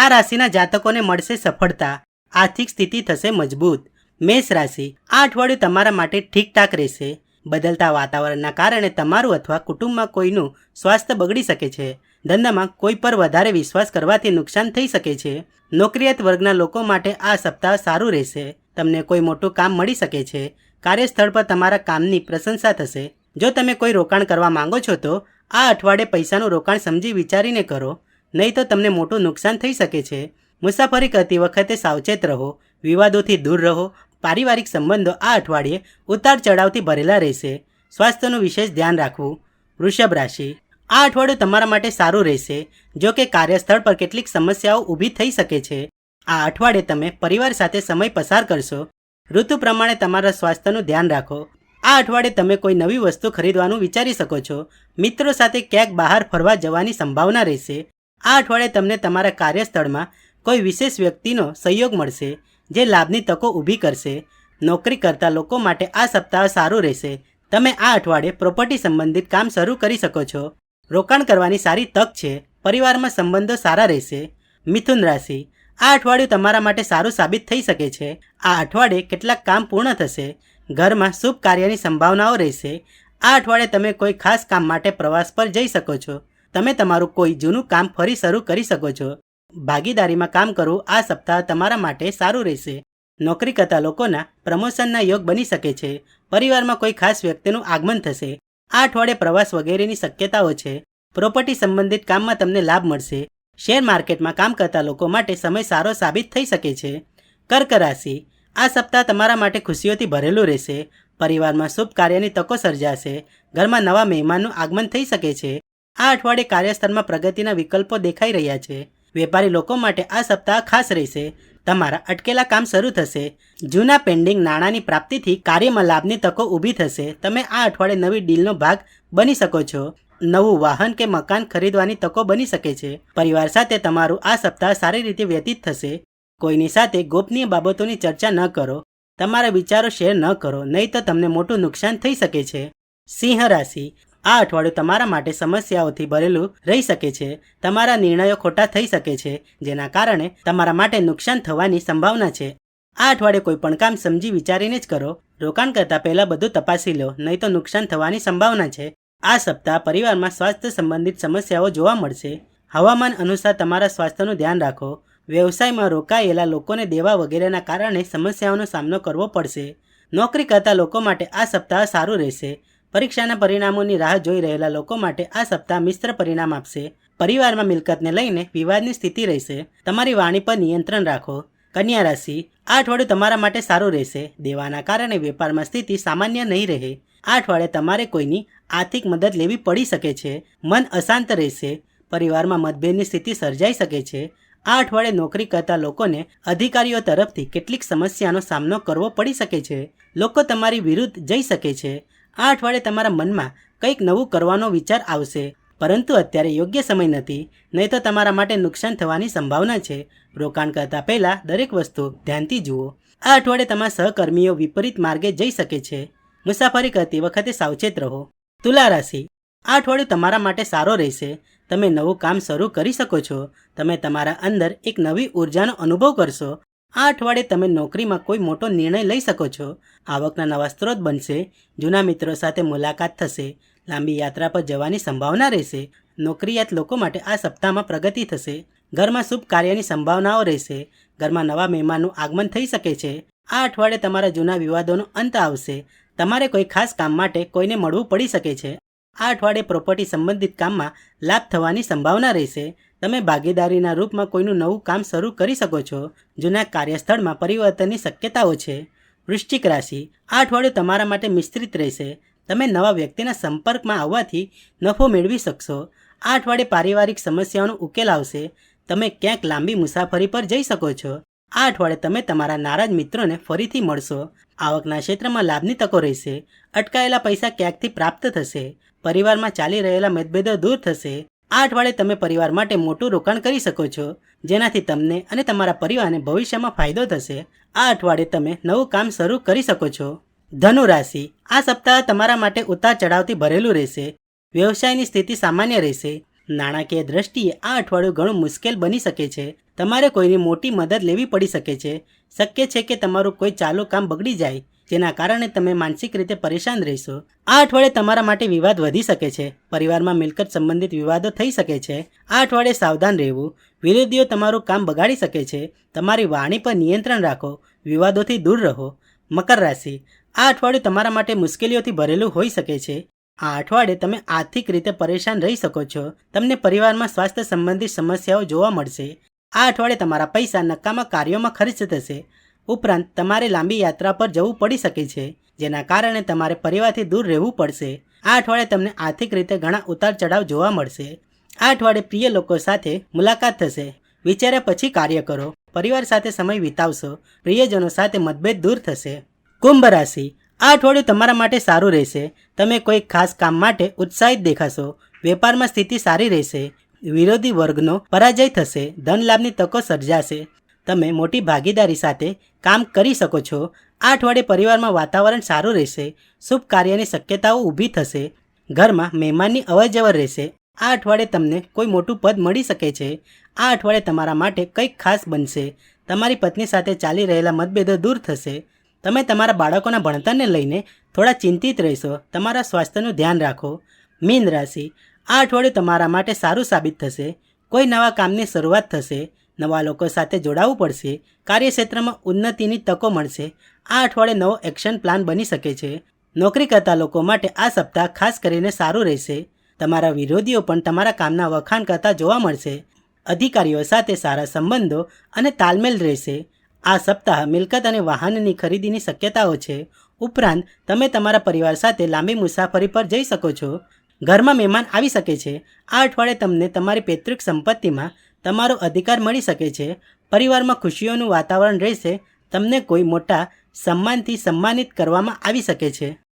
આ રાશિના જાતકોને મળશે સફળતા, આર્થિક સ્થિતિ થશે મજબૂત. મેષ રાશિ, આ અઠવાડિયું તમારા માટે ઠીકઠાક રહેશે. બદલતા વાતાવરણના કારણે તમારું અથવા કુટુંબમાં કોઈનું સ્વાસ્થ્ય બગડી શકે છે. ધંધામાં કોઈ પર વધારે વિશ્વાસ કરવાથી નુકસાન થઈ શકે છે. નોકરિયાત વર્ગના લોકો માટે આ સપ્તાહ સારું રહેશે. તમને કોઈ મોટું કામ મળી શકે છે. કાર્યસ્થળ પર તમારા કામની પ્રશંસા થશે. જો તમે કોઈ રોકાણ કરવા માંગો છો તો આ અઠવાડિયે પૈસાનું રોકાણ સમજી વિચારીને કરો, નહીં તો તમને મોટું નુકસાન થઈ શકે છે. મુસાફરી કરતી વખતે સાવચેત રહો, વિવાદોથી દૂર રહો. પારિવારિક સંબંધો આ અઠવાડિયે ઉતાર ચઢાવથી ભરેલા રહેશે. સ્વાસ્થ્યનું વિશેષ ધ્યાન રાખવું. વૃષભ રાશિ, આ અઠવાડિયું તમારા માટે સારું રહેશે. જો કે કાર્યસ્થળ પર કેટલીક સમસ્યાઓ ઊભી થઈ શકે છે. આ અઠવાડિયે તમે પરિવાર સાથે સમય પસાર કરશો. ઋતુ પ્રમાણે તમારા સ્વાસ્થ્યનું ધ્યાન રાખો. આ અઠવાડિયે તમે કોઈ નવી વસ્તુ ખરીદવાનું વિચારી શકો છો. મિત્રો સાથે ક્યાંક બહાર ફરવા જવાની સંભાવના રહેશે. આ અઠવાડિયે તમને તમારા કાર્યસ્થળમાં કોઈ વિશેષ વ્યક્તિનો સહયોગ મળશે, જે લાભની તકો ઊભી કરશે. નોકરી કરતા લોકો માટે આ સપ્તાહ સારું રહેશે. તમે આ અઠવાડિયે પ્રોપર્ટી સંબંધિત કામ શરૂ કરી શકો છો. રોકાણ કરવાની સારી તક છે. પરિવારમાં સંબંધો સારા રહેશે. મિથુન રાશિ, આ અઠવાડિયું તમારા માટે સારું સાબિત થઈ શકે છે. આ અઠવાડિયે કેટલાક કામ પૂર્ણ થશે. ઘરમાં શુભ કાર્યની સંભાવનાઓ રહેશે. આ અઠવાડિયે તમે કોઈ ખાસ કામ માટે પ્રવાસ પર જઈ શકો છો. તમે તમારું કોઈ જૂનું કામ ફરી શરૂ કરી શકો છો. ભાગીદારીમાં કામ કરવું આ સપ્તાહ તમારા માટે સારું રહેશે. નોકરી કરતા લોકોના પ્રમોશનના યોગ બની શકે છે. પરિવારમાં કોઈ ખાસ વ્યક્તિનું આગમન થશે. આ અઠવાડિયે પ્રવાસ વગેરેની શક્યતાઓ છે. પ્રોપર્ટી સંબંધિત કામમાં તમને લાભ મળશે. શેર માર્કેટમાં કામ કરતા લોકો માટે સમય સારો સાબિત થઈ શકે છે. કર્ક રાશિ, આ સપ્તાહ તમારા માટે ખુશીઓથી ભરેલું રહેશે. પરિવારમાં શુભ કાર્યની તકો સર્જાશે. ઘરમાં નવા મહેમાનનું આગમન થઈ શકે છે. આ અઠવાડિયે કાર્યસ્થળમાં પ્રગતિના વિકલ્પો દેખાઈ રહ્યા છે. વેપારી લોકો માટે આ સપ્તાહ ખાસ રહેશે. તમારા અટકેલા કામ શરૂ થશે. જૂના પેન્ડિંગ નાણાંની પ્રાપ્તિથી કાર્યમાં લાભની તકો ઊભી થશે. તમે આ અઠવાડિયે નવી ડીલનો ભાગ બની શકો છો. નવું વાહન કે મકાન ખરીદવાની તકો બની શકે છે. પરિવાર સાથે તમારું આ સપ્તાહ સારી રીતે વ્યતીત થશે. કોઈની સાથે ગોપનીય બાબતોની ચર્ચા ન કરો. તમારા વિચારો શેર ન કરો, નહીં તો તમને મોટું નુકસાન થઈ શકે છે. સિંહ રાશિ, આ અઠવાડિયું તમારા માટે સમસ્યાઓથી ભરેલું રહી શકે છે. તમારા નિર્ણયો ખોટા થઈ શકે છે, જેના કારણે તમારા માટે નુકસાન થવાની સંભાવના છે. આ અઠવાડિયે કોઈ પણ કામ સમજી વિચારીને જ કરો. રોકાણ કરતા પહેલા બધું તપાસી લો, નહીં તો નુકસાન થવાની સંભાવના છે. આ સપ્તાહ પરિવારમાં સ્વાસ્થ્ય સંબંધિત સમસ્યાઓ જોવા મળશે. હવામાન અનુસાર તમારા સ્વાસ્થ્યનું ધ્યાન રાખો. વ્યવસાયમાં રોકાયેલા લોકોને દેવા વગેરેના કારણે સમસ્યાઓનો સામનો કરવો પડશે. નોકરી કરતા લોકો માટે આ સપ્તાહ સારું રહેશે. પરીક્ષાના પરિણામોની રાહ જોઈ રહેલા લોકો માટે આ સપ્તાહ મિશ્ર પરિણામ આપશે. પરિવારમાં મિલકતને લઈને વિવાદની સ્થિતિ રહેશે. તમારી વાણી પર નિયંત્રણ રાખો. કન્યા રાશિ, આ અઠવાડિયું તમારા માટે સારું રહેશે. દેવાના કારણે વેપારમાં સ્થિતિ સામાન્ય નહીં રહે. આ અઠવાડિયે તમારે કોઈની આર્થિક મદદ લેવી પડી શકે છે. મન અશાંત રહેશે. પરિવારમાં મતભેદની સ્થિતિ સર્જાઈ શકે છે. આ અઠવાડિયે નોકરી કરતા લોકોને અધિકારીઓ તરફથી કેટલીક સમસ્યાનો સામનો કરવો પડી શકે છે. લોકો તમારી વિરુદ્ધ જઈ શકે છે. આ અઠવાડિયે તમારા મનમાં કંઈક નવું કરવાનો વિચાર આવશે, પરંતુ અત્યારે યોગ્ય સમય નથી, નહીં તો તમારા માટે નુકસાન થવાની સંભાવના છે. રોકાણ કરતા પહેલા દરેક વસ્તુ ધ્યાનથી જુઓ. આ અઠવાડિયે તમારા સહકર્મીઓ વિપરીત માર્ગે જઈ શકે છે. મુસાફરી કરતી વખતે સાવચેત રહો. તુલા રાશિ, આ અઠવાડિયું તમારા માટે સારો રહેશે. તમે નવું કામ શરૂ કરી શકો છો. તમે તમારા અંદર એક નવી ઉર્જાનો અનુભવ કરશો. આ અઠવાડિયે તમે નોકરીમાં કોઈ મોટો નિર્ણય લઈ શકો છો. આવકના નવા સ્ત્રોત બનશે. જૂના મિત્રો સાથે મુલાકાત થશે. લાંબી યાત્રા પર જવાની સંભાવના રહેશે. નોકરિયાત લોકો માટે આ સપ્તાહમાં પ્રગતિ થશે. ઘરમાં શુભ કાર્યની સંભાવનાઓ રહેશે. ઘરમાં નવા મહેમાનનું આગમન થઈ શકે છે. આ અઠવાડિયે તમારા જૂના વિવાદોનો અંત આવશે. તમારે કોઈ ખાસ કામ માટે કોઈને મળવું પડી શકે છે. આ અઠવાડિયે પ્રોપર્ટી સંબંધિત કામમાં લાભ થવાની સંભાવના રહેશે. તમે ભાગીદારીના રૂપમાં કોઈનું નવું કામ શરૂ કરી શકો છો. જૂના કાર્યસ્થળમાં પરિવર્તનની શક્યતાઓ છે. વૃશ્ચિક રાશિ, આ અઠવાડિયું તમારા માટે મિશ્રિત રહેશે. તમે નવા વ્યક્તિના સંપર્કમાં આવવાથી નફો મેળવી શકશો. આ અઠવાડિયે પારિવારિક સમસ્યાઓનો ઉકેલ આવશે. તમે ક્યાંક લાંબી મુસાફરી પર જઈ શકો છો. આ અઠવાડિયે તમે તમારા નારાજ મિત્રોને ફરીથી મળશો. આવકના ક્ષેત્રમાં લાભની તકો રહેશે. અટકાયેલા પૈસા ક્યાંકથી પ્રાપ્ત થશે. પરિવારમાં ચાલી રહેલા મતભેદો દૂર થશે. આ અઠવાડિયે તમે પરિવાર માટે મોટું રોકાણ કરી શકો છો, જેનાથી તમને અને તમારા પરિવારને ભવિષ્યમાં ફાયદો થશે. આ અઠવાડિયે તમે નવું કામ શરૂ કરી શકો છો. ધનુ રાશિ, આ સપ્તાહ તમારા માટે ઉતાર ચઢાવથી ભરેલું રહેશે. વ્યવસાયની સ્થિતિ સામાન્ય રહેશે. નાણાકીય દ્રષ્ટિએ આ અઠવાડિયું ઘણું મુશ્કેલ બની શકે છે. તમારે કોઈની મોટી મદદ લેવી પડી શકે છે. શક્ય છે કે તમારું કોઈ ચાલુ કામ બગડી જાય, જેના કારણે તમે માનસિક રીતે પરેશાન રહેશો. આ અઠવાડિયે તમારા માટે વિવાદ વધી શકે છે. પરિવારમાં મિલકત સંબંધિત વિવાદો થઈ શકે છે. આ અઠવાડિયે સાવધાન રહેવું. વિરોધીઓ તમારું કામ બગાડી શકે છે. તમારી વાણી પર નિયંત્રણ રાખો. વિવાદોથી દૂર રહો. મકર રાશિ, આ અઠવાડિયું તમારા માટે મુશ્કેલીઓથી ભરેલું હોઈ શકે છે. આ અઠવાડિયે તમે આર્થિક રીતે પરેશાન રહી શકો છો. તમને પરિવારમાં સ્વાસ્થ્ય સંબંધિત સમસ્યાઓ જોવા મળશે. આ અઠવાડિયે તમારા પૈસા નકામા કાર્યોમાં ખર્ચ થશે. ઉપરાંત તમારે લાંબી યાત્રા પર જવું પડી શકે છે, જેના કારણે તમારે પરિવારથી દૂર રહેવું પડશે. આ અઠવાડિયે તમને આર્થિક રીતે ઘણા ઉતાર ચઢાવ જોવા મળશે. આ અઠવાડિયે પ્રિય લોકો સાથે મુલાકાત થશે. વિચાર્યા પછી કાર્ય કરો. પરિવાર સાથે સમય વિતાવશો. પ્રિયજનો સાથે મતભેદ દૂર થશે. કુંભ રાશિ, આ અઠવાડિયું તમારા માટે સારું રહેશે. તમે કોઈ ખાસ કામ માટે ઉત્સાહિત દેખાશો. વેપારમાં સ્થિતિ સારી રહેશે. વિરોધી વર્ગનો પરાજય થશે. ધન લાભની તકો સર્જાશે. તમે મોટી ભાગીદારી સાથે કામ કરી શકો છો. આ અઠવાડિયે પરિવારમાં વાતાવરણ સારું રહેશે. શુભ કાર્યની શક્યતાઓ ઊભી થશે. ઘરમાં મહેમાનની અવરજવર રહેશે. આ અઠવાડિયે તમને કોઈ મોટું પદ મળી શકે છે. આ અઠવાડિયે તમારા માટે કંઈક ખાસ બનશે. તમારી પત્ની સાથે ચાલી રહેલા મતભેદો દૂર થશે. તમે તમારા બાળકોના ભણતરને લઈને થોડા ચિંતિત રહેશો. તમારા સ્વાસ્થ્યનું ધ્યાન રાખો. મીન રાશિ, આ અઠવાડિયું તમારા માટે સારું સાબિત થશે. કોઈ નવા કામની શરૂઆત થશે. નવા લોકો સાથે જોડાવવું પડશે. કાર્યક્ષેત્રમાં ઉન્નતિની તકો મળશે. આ અઠવાડિયે નવો એક્શન પ્લાન બની શકે છે. નોકરી કરતા લોકો માટે આ સપ્તાહ ખાસ કરીને સારું રહેશે. તમારા વિરોધીઓ પણ તમારા કામના વખાણ કરતા જોવા મળશે. અધિકારીઓ સાથે સારા સંબંધો અને તાલમેલ રહેશે. આ સપ્તાહ મિલકત અને વાહનની ખરીદીની શક્યતાઓ છે. ઉપરાંત તમે તમારા પરિવાર સાથે લાંબી મુસાફરી પર જઈ શકો છો. ઘરમાં મહેમાન આવી શકે છે. આ અઠવાડિયે તમને તમારી પૈતૃક સંપત્તિમાં તમારો અધિકાર મળી શકે છે. પરિવારમાં ખુશીઓનું વાતાવરણ રહેશે. તમને કોઈ મોટા સન્માનથી સન્માનિત કરવામાં આવી શકે છે.